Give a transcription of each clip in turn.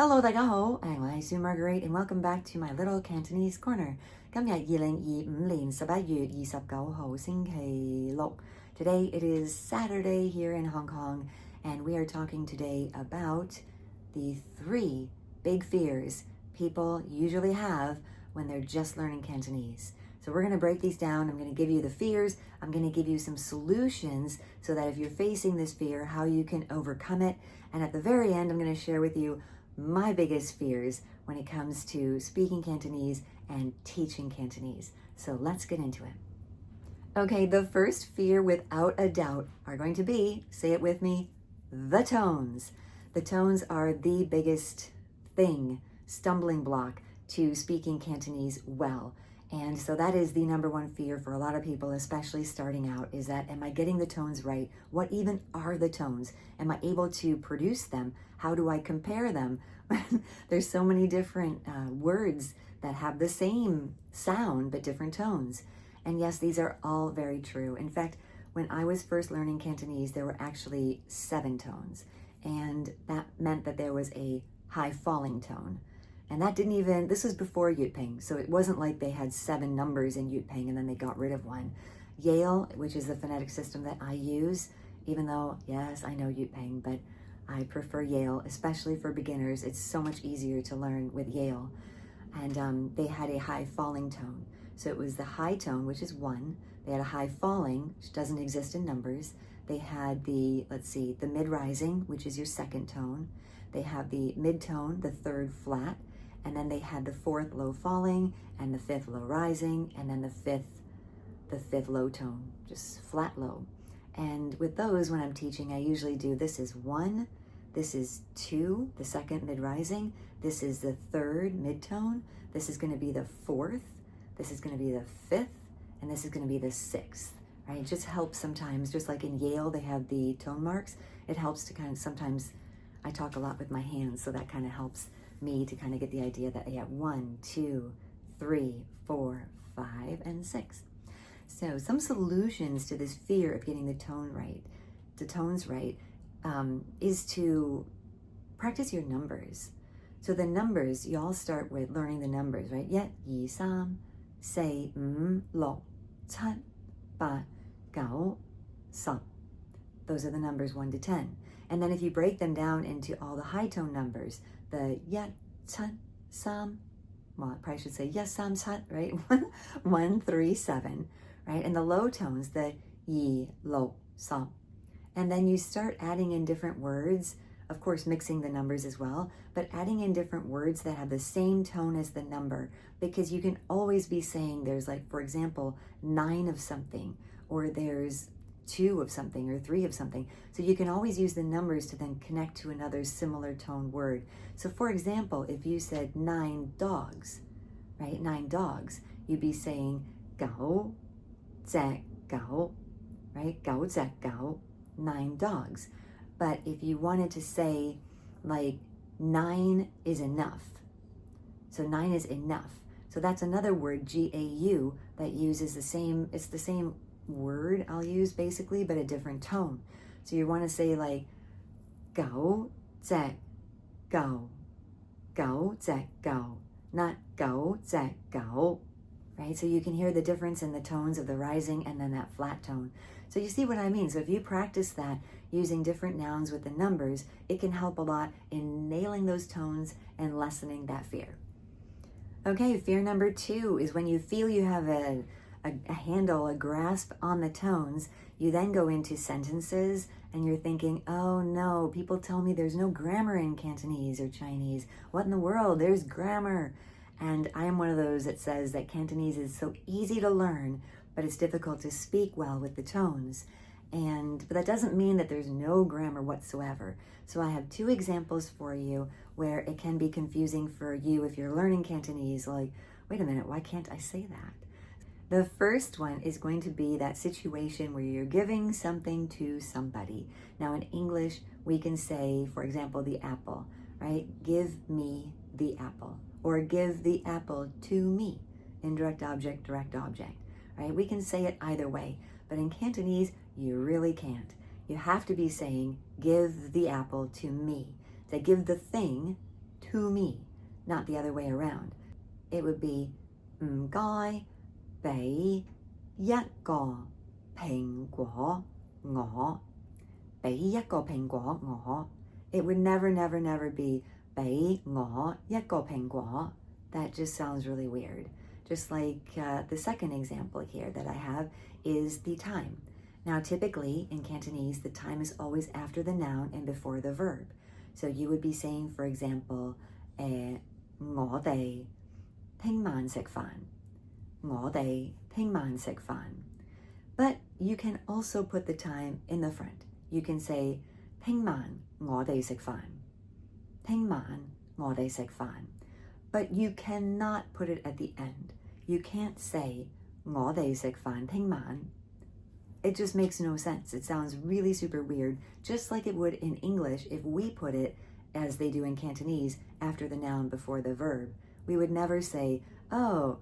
Hello，大家好，我係Sue Marguerite and welcome back to my little Cantonese corner。今日2025年11月29號星期六。Today it is Saturday here in Hong Kong, and we are talking today about the 3 big fears people usually have when they're just learning Cantonese. So we're going to break these down. I'm going to give you the fears. I'm going to give you some solutions so that if you're facing this fear, how you can overcome it. And at the very end, I'm going to share with you my biggest fears when it comes to speaking Cantonese and teaching Cantonese. So let's get into it. Okay, the first fear without a doubt are going to be, say it with me, the tones. The tones are the biggest stumbling block to speaking Cantonese well. And so that is the number one fear for a lot of people, especially starting out, is that, am I getting the tones right? What even are the tones? Am I able to produce them? How do I compare them? There's so many different words that have the same sound, but different tones. And yes, these are all very true. In fact, when I was first learning Cantonese, there were actually 7 tones. And that meant that there was a high falling tone. And that this was before Yutping, so it wasn't like they had 7 numbers in Yutping and then they got rid of one. Yale, which is the phonetic system that I use, even though, yes, I know Yutping, but I prefer Yale, especially for beginners. It's so much easier to learn with Yale. And they had a high falling tone. So it was the high tone, which is 1. They had a high falling, which doesn't exist in numbers. They had the mid-rising, which is your 2nd tone. They have the mid-tone, the 3rd flat. And then they had the 4th low falling and the 5th low rising, and then the fifth low tone, just flat low. And with those, when I'm teaching, I usually do, this is 1, this is 2, the 2nd mid-rising, this is the 3rd mid-tone, this is going to be the 4th, this is going to be the 5th, and this is going to be the 6th, right? It just helps sometimes, just like in Yale, they have the tone marks. It helps to kind of, sometimes I talk a lot with my hands, so that kind of helps me to kind of get the idea that I have 1, 2, 3, 4, 5, and 6. So some solutions to this fear of getting the tones right, is to practice your numbers. So the numbers, you all start with learning the numbers, right? 1, 2, 3, 4, 5, 6, 7, 8, 9, 10. Those are the numbers 1 to 10. And then if you break them down into all the high tone numbers, the 1, 2, 3, well, I probably should say 1, 2, 3, right? 1, 3, 7, right? And the low tones, the 2, 3, 4. And then you start adding in different words, of course, mixing the numbers as well, but adding in different words that have the same tone as the number, because you can always be saying there's, like, for example, 9 of something, or there's 2 of something, or 3 of something. So you can always use the numbers to then connect to another similar tone word. So for example, if you said 9 dogs, right? 9 dogs, you'd be saying 9隻狗, right? 9隻狗, 9 dogs. But if you wanted to say, like, 9 is enough, so 9 is enough. So that's another word, GAU, that uses it's the same word I'll use basically, but a different tone. So you want to say, like, 9隻狗, 9隻狗, not 9隻狗, right? So you can hear the difference in the tones of the rising and then that flat tone. So you see what I mean? So if you practice that using different nouns with the numbers, it can help a lot in nailing those tones and lessening that fear. Okay, fear number 2 is when you feel you have a handle, a grasp on the tones, you then go into sentences and you're thinking, oh no, people tell me there's no grammar in Cantonese or Chinese. What in the world? There's grammar. And I am one of those that says that Cantonese is so easy to learn, but it's difficult to speak well with the tones. But that doesn't mean that there's no grammar whatsoever. So I have 2 examples for you where it can be confusing for you if you're learning Cantonese, like, wait a minute, why can't I say that? The first one is going to be that situation where you're giving something to somebody. Now in English, we can say, for example, the apple, right? Give me the apple, or give the apple to me. Indirect object, direct object, right? We can say it either way, but in Cantonese, you really can't. You have to be saying, give the apple to me. To give the thing to me, not the other way around. It would be 唔該俾一個蘋果我，俾一個蘋果我. It would never, never, never be 俾我一個蘋果. That just sounds really weird. Just like the second example here that I have is the time. Now, typically in Cantonese, the time is always after the noun and before the verb. So you would be saying, for example, 我哋聽晚食飯. 我哋聽晚食飯. But you can also put the time in the front. You can say, 聽晚我哋食飯. 聽晚我哋食飯. But you cannot put it at the end. You can't say, 我哋食飯聽晚. It just makes no sense. It sounds really super weird, just like it would in English if we put it, as they do in Cantonese, after the noun before the verb. We would never say, oh,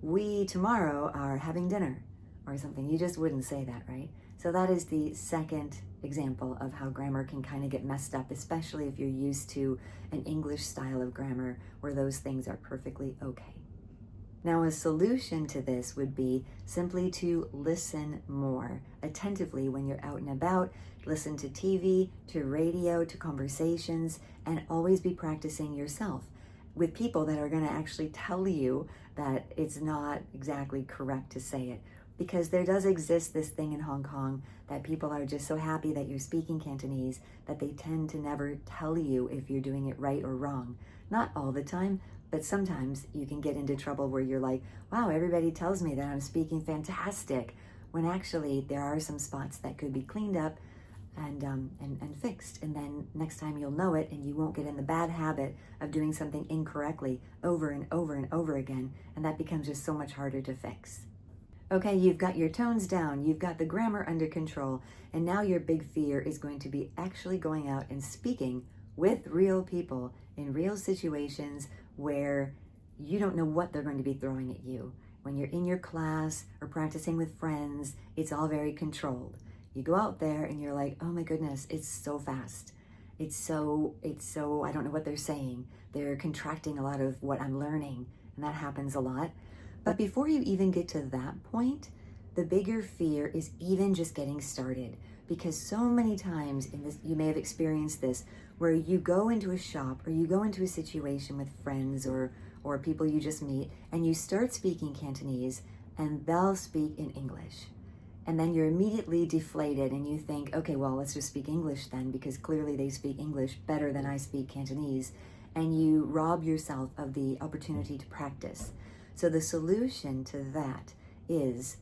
we tomorrow are having dinner, or something. You just wouldn't say that, right? So that is the second example of how grammar can kind of get messed up, especially if you're used to an English style of grammar where those things are perfectly okay. Now, a solution to this would be simply to listen more attentively when you're out and about. Listen to TV, to radio, to conversations, and always be practicing yourself with people that are going to actually tell you that it's not exactly correct to say it. Because there does exist this thing in Hong Kong that people are just so happy that you're speaking Cantonese that they tend to never tell you if you're doing it right or wrong. Not all the time, but sometimes you can get into trouble where you're like, wow, everybody tells me that I'm speaking fantastic, when actually there are some spots that could be cleaned up and fixed. And then next time you'll know it and you won't get in the bad habit of doing something incorrectly over and over and over again. And that becomes just so much harder to fix. Okay, you've got your tones down, you've got the grammar under control, and now your big fear is going to be actually going out and speaking with real people in real situations where you don't know what they're going to be throwing at you. When you're in your class or practicing with friends, it's all very controlled. You go out there and you're like, oh my goodness, it's so fast. It's so, I don't know what they're saying. They're contracting a lot of what I'm learning, and that happens a lot. But before you even get to that point, the bigger fear is even just getting started. Because so many times in this, you may have experienced this, where you go into a shop or you go into a situation with friends or people you just meet, and you start speaking Cantonese and they'll speak in English. And then you're immediately deflated and you think, okay, well, let's just speak English then, because clearly they speak English better than I speak Cantonese. And you rob yourself of the opportunity to practice. So the solution to that is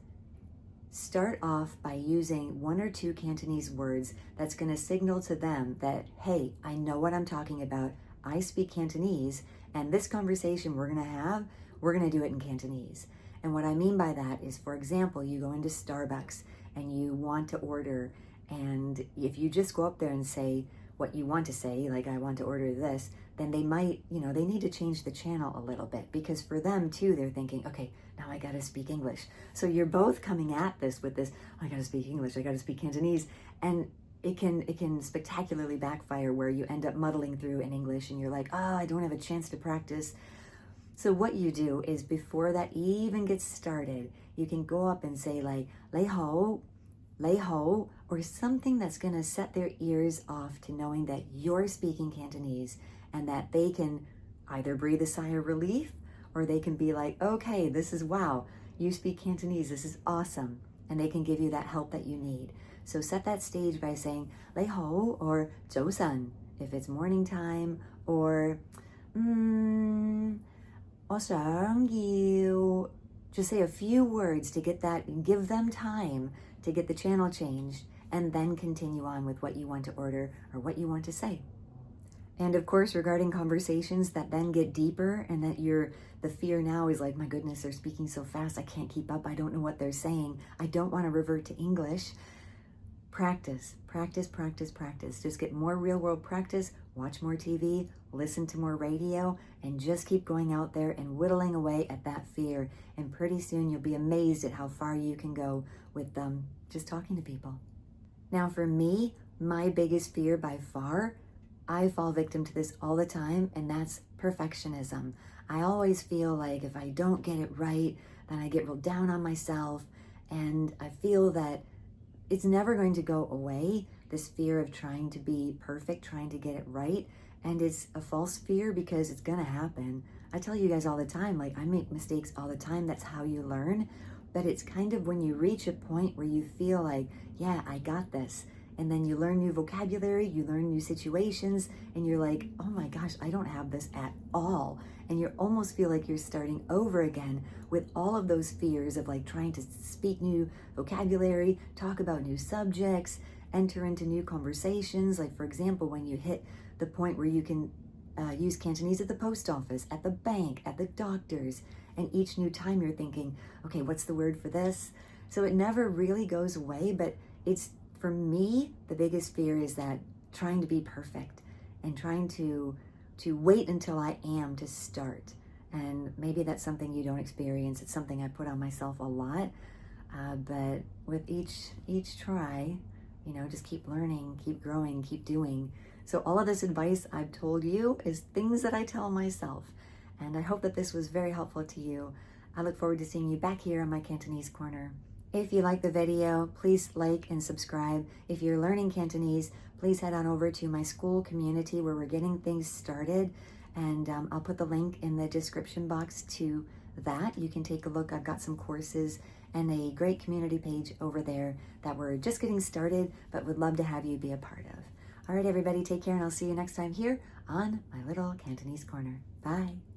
start off by using one or two Cantonese words that's going to signal to them that, hey, I know what I'm talking about. I speak Cantonese, and this conversation we're going to have, we're going to do it in Cantonese. And what I mean by that is, for example, you go into Starbucks and you want to order, and if you just go up there and say what you want to say, like I want to order this, then they might, they need to change the channel a little bit, because for them too, they're thinking, okay, now I got to speak English. So you're both coming at this with this, I got to speak English, I got to speak Cantonese. And it can spectacularly backfire where you end up muddling through in English and you're like, oh, I don't have a chance to practice. So what you do is, before that even gets started, you can go up and say like, 你好, or something that's going to set their ears off to knowing that you're speaking Cantonese, and that they can either breathe a sigh of relief, or they can be like, okay, this is wow, you speak Cantonese, this is awesome. And they can give you that help that you need. So set that stage by saying 你好 or 早晨 if it's morning time, or 我想要, just say a few words to get that and give them time to get the channel changed, and then continue on with what you want to order or what you want to say. And of course, regarding conversations that then get deeper and that the fear now is like, my goodness, they're speaking so fast, I can't keep up, I don't know what they're saying, I don't want to revert to English. Practice. Just get more real world practice, watch more TV, listen to more radio, and just keep going out there and whittling away at that fear. And pretty soon you'll be amazed at how far you can go with just talking to people. Now for me, my biggest fear by far, I fall victim to this all the time, and that's perfectionism. I always feel like if I don't get it right, then I get real down on myself, and I feel that it's never going to go away, this fear of trying to be perfect, trying to get it right. And it's a false fear because it's gonna happen. I tell you guys all the time, like, I make mistakes all the time. That's how you learn. But it's kind of when you reach a point where you feel like, yeah, I got this. And then you learn new vocabulary, you learn new situations, and you're like, oh my gosh, I don't have this at all. And you almost feel like you're starting over again with all of those fears of like trying to speak new vocabulary, talk about new subjects, enter into new conversations. Like, for example, when you hit the point where you can use Cantonese at the post office, at the bank, at the doctor's, and each new time you're thinking, okay, what's the word for this? So it never really goes away, but it's, for me, the biggest fear is that trying to be perfect and trying to wait until I am to start. And maybe that's something you don't experience. It's something I put on myself a lot. But with each try, just keep learning, keep growing, keep doing. So all of this advice I've told you is things that I tell myself. And I hope that this was very helpful to you. I look forward to seeing you back here on my Cantonese Corner. If you like the video, please like and subscribe. If you're learning Cantonese, please head on over to my school community where we're getting things started. And I'll put the link in the description box to that. You can take a look. I've got some courses and a great community page over there that we're just getting started, but would love to have you be a part of. All right, everybody, take care, and I'll see you next time here on my little Cantonese Corner. Bye.